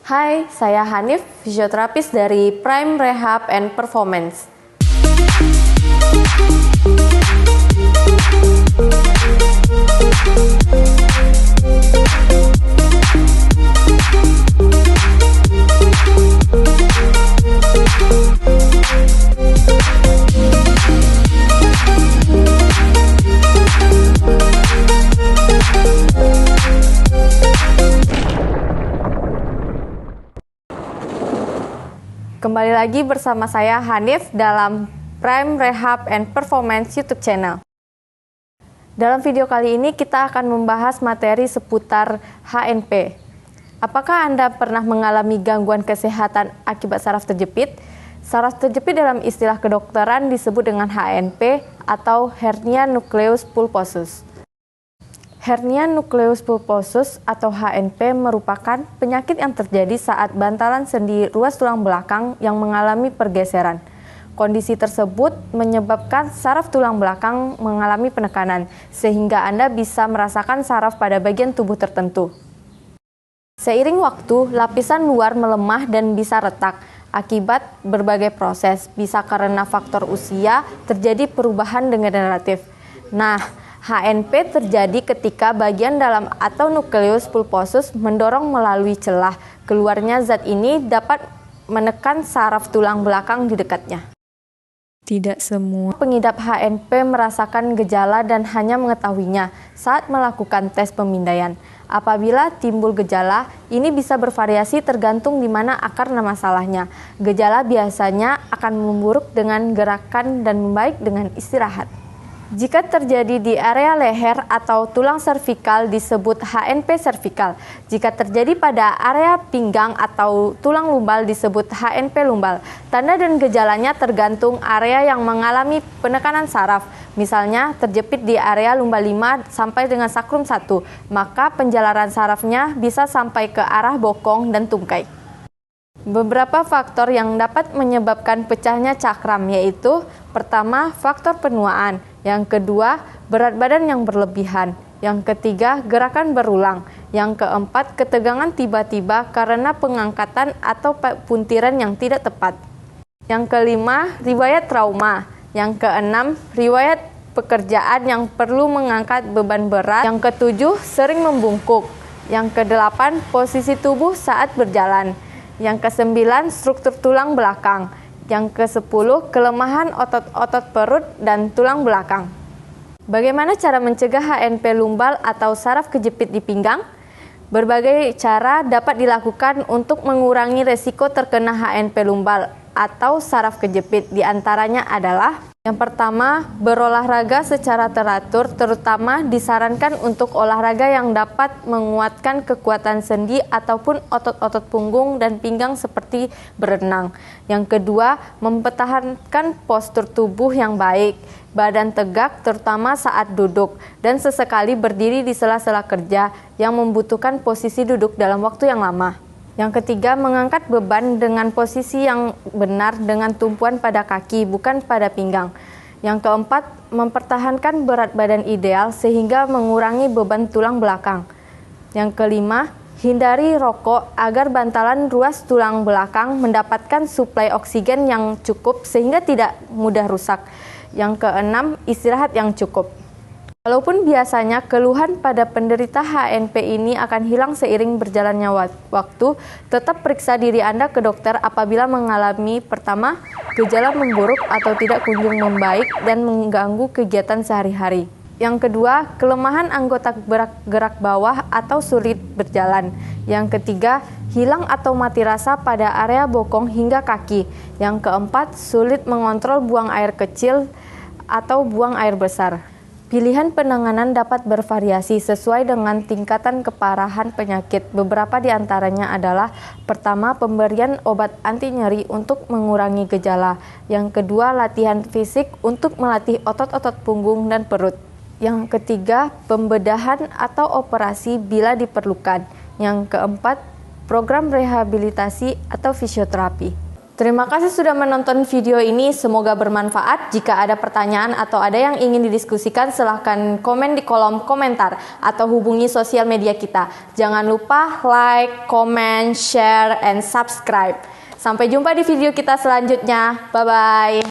Hai, saya Hanif, fisioterapis dari Prime Rehab and Performance. Kembali lagi bersama saya Hanif dalam Prime Rehab and Performance YouTube channel. Dalam video kali ini kita akan membahas materi seputar HNP. Apakah Anda pernah mengalami gangguan kesehatan akibat saraf terjepit? Saraf terjepit dalam istilah kedokteran disebut dengan HNP atau hernia nucleus pulposus. Hernia nucleus pulposus atau HNP merupakan penyakit yang terjadi saat bantalan sendi ruas tulang belakang yang mengalami pergeseran. Kondisi tersebut menyebabkan saraf tulang belakang mengalami penekanan, sehingga Anda bisa merasakan saraf pada bagian tubuh tertentu. Seiring waktu, lapisan luar melemah dan bisa retak. Akibat berbagai proses, bisa karena faktor usia, terjadi perubahan degeneratif. Nah, HNP terjadi ketika bagian dalam atau nukleus pulposus mendorong melalui celah. Keluarnya zat ini dapat menekan saraf tulang belakang di dekatnya. Tidak semua pengidap HNP merasakan gejala dan hanya mengetahuinya saat melakukan tes pemindaian. Apabila timbul gejala, ini bisa bervariasi tergantung di mana akar masalahnya. Gejala biasanya akan memburuk dengan gerakan dan membaik dengan istirahat. Jika terjadi di area leher atau tulang servikal disebut HNP servikal. Jika terjadi pada area pinggang atau tulang lumbal disebut HNP lumbal. Tanda dan gejalanya tergantung area yang mengalami penekanan saraf. Misalnya terjepit di area lumbal 5 sampai dengan sakrum 1, maka penjalaran sarafnya bisa sampai ke arah bokong dan tungkai. Beberapa faktor yang dapat menyebabkan pecahnya cakram yaitu: pertama, faktor penuaan, yang kedua, berat badan yang berlebihan, yang ketiga, gerakan berulang, yang keempat, ketegangan tiba-tiba karena pengangkatan atau puntiran yang tidak tepat, yang kelima, riwayat trauma, yang keenam, riwayat pekerjaan yang perlu mengangkat beban berat, yang ketujuh, sering membungkuk, yang kedelapan, posisi tubuh saat berjalan, yang ke-9, struktur tulang belakang. Yang ke-10, kelemahan otot-otot perut dan tulang belakang. Bagaimana cara mencegah HNP lumbal atau saraf kejepit di pinggang? Berbagai cara dapat dilakukan untuk mengurangi resiko terkena HNP lumbal atau saraf kejepit. Di antaranya adalah: yang pertama, berolahraga secara teratur, terutama disarankan untuk olahraga yang dapat menguatkan kekuatan sendi ataupun otot-otot punggung dan pinggang seperti berenang. Yang kedua, mempertahankan postur tubuh yang baik, badan tegak terutama saat duduk, dan sesekali berdiri di sela-sela kerja yang membutuhkan posisi duduk dalam waktu yang lama. Yang ketiga, mengangkat beban dengan posisi yang benar dengan tumpuan pada kaki, bukan pada pinggang. Yang keempat, mempertahankan berat badan ideal sehingga mengurangi beban tulang belakang. Yang kelima, hindari rokok agar bantalan ruas tulang belakang mendapatkan suplai oksigen yang cukup sehingga tidak mudah rusak. Yang keenam, istirahat yang cukup. Walaupun biasanya keluhan pada penderita HNP ini akan hilang seiring berjalannya waktu, tetap periksa diri Anda ke dokter apabila mengalami: pertama, gejala memburuk atau tidak kunjung membaik dan mengganggu kegiatan sehari-hari. Yang kedua, kelemahan anggota gerak bawah atau sulit berjalan. Yang ketiga, hilang atau mati rasa pada area bokong hingga kaki. Yang keempat, sulit mengontrol buang air kecil atau buang air besar. Pilihan penanganan dapat bervariasi sesuai dengan tingkatan keparahan penyakit. Beberapa di antaranya adalah: pertama, pemberian obat anti nyeri untuk mengurangi gejala. Yang kedua, latihan fisik untuk melatih otot-otot punggung dan perut. Yang ketiga, pembedahan atau operasi bila diperlukan. Yang keempat, program rehabilitasi atau fisioterapi. Terima kasih sudah menonton video ini, semoga bermanfaat. Jika ada pertanyaan atau ada yang ingin didiskusikan, silahkan komen di kolom komentar atau hubungi sosial media kita. Jangan lupa like, comment, share, and subscribe. Sampai jumpa di video kita selanjutnya. Bye-bye.